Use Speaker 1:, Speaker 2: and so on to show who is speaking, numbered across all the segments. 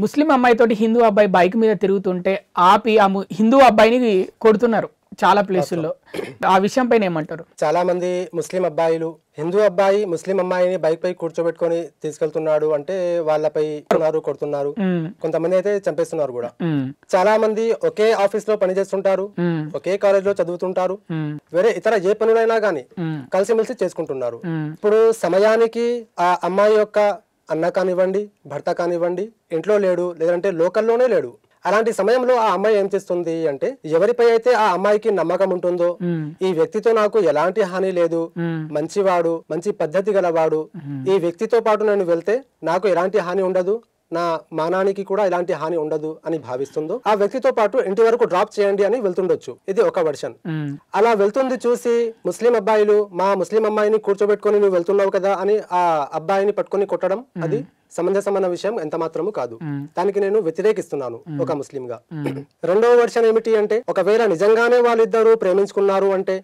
Speaker 1: ముస్లిం అమ్మాయితోటి హిందూ అబ్బాయి బైక్ మీద తిరుగుతుంటే ఆపి హిందూ అబ్బాయిని కొడుతున్నారు చాలా ప్లేసుల్లో. ఆ విషయం పైన ఏమంటారు?
Speaker 2: చాలా మంది ముస్లిం అబ్బాయిలు హిందూ అబ్బాయి ముస్లిం అమ్మాయిని బైక్ పై కూర్చోబెట్టుకొని తీసుకెళ్తున్నాడు అంటే వాళ్ళపై కొడుతున్నారు. కొంతమంది అయితే చంపేస్తున్నారు కూడా. చాలా మంది ఒకే ఆఫీస్ లో పనిచేస్తుంటారు, ఒకే కాలేజ్ లో చదువుతుంటారు, వేరే ఇతర ఏ పనులైనా గానీ కలిసిమెలిసి చేసుకుంటున్నారు. ఇప్పుడు సమయానికి ఆ అమ్మాయి యొక్క అన్న కానివ్వండి, భర్త కానివ్వండి ఇంట్లో లేడు, లేదంటే లోకల్లోనే లేడు. అలాంటి సమయంలో ఆ అమ్మాయి ఏం చేస్తుంది అంటే, ఎవరిపై అయితే ఆ అమ్మాయికి నమ్మకం ఉంటుందో, ఈ వ్యక్తితో నాకు ఎలాంటి హాని లేదు, మంచివాడు, మంచి పద్ధతి గలవాడు, ఈ వ్యక్తితో పాటు నేను వెళ్తే నాకు ఎలాంటి హాని ఉండదు, నా మానానికి కూడా ఎలాంటి హాని ఉండదు అని భావిస్తుందో ఆ వ్యక్తితో పాటు ఇంటి వరకు డ్రాప్ చేయండి అని వెళ్తుండొచ్చు. ఇది ఒక వర్షన్. అలా వెళ్తుంది చూసి ముస్లిం అబ్బాయిలు మా ముస్లిం అమ్మాయిని కూర్చోబెట్టుకొని నువ్వు వెళ్తున్నావు కదా అని ఆ అబ్బాయిని పట్టుకొని కొట్టడం అది సమంజసమైన విషయం ఎంత మాత్రము కాదు. దానికి నేను వ్యతిరేకిస్తున్నాను ఒక ముస్లిం గా. రెండవ వర్షన్ ఏమిటి అంటే, ఒకవేళ నిజంగానే వాళ్ళిద్దరూ ప్రేమించుకున్నారు అంటే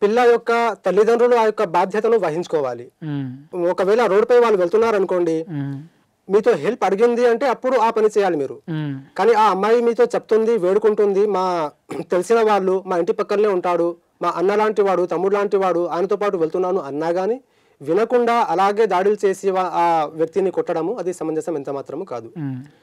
Speaker 2: పిల్ల యొక్క తల్లిదండ్రులు ఆ యొక్క బాధ్యతను వహించుకోవాలి. ఒకవేళ రోడ్ పై వాళ్ళు వెళ్తున్నారు అనుకోండి, మీతో హెల్ప్ అడిగింది అంటే అప్పుడు ఆ పని చేయాలి మీరు. కానీ ఆ అమ్మాయి మీతో చెప్తుంది, వేడుకుంటుంది, మా తెలిసిన వాళ్ళు మా ఇంటి పక్కనే ఉంటాడు, మా అన్న లాంటి వాడు, తమ్ముడు లాంటి వాడు, ఆయనతో పాటు వెళ్తున్నాను అన్నా గానీ వినకుండా అలాగే దాడులు చేసి ఆ వ్యక్తిని కొట్టడము అది సమంజసం ఎంత మాత్రము కాదు.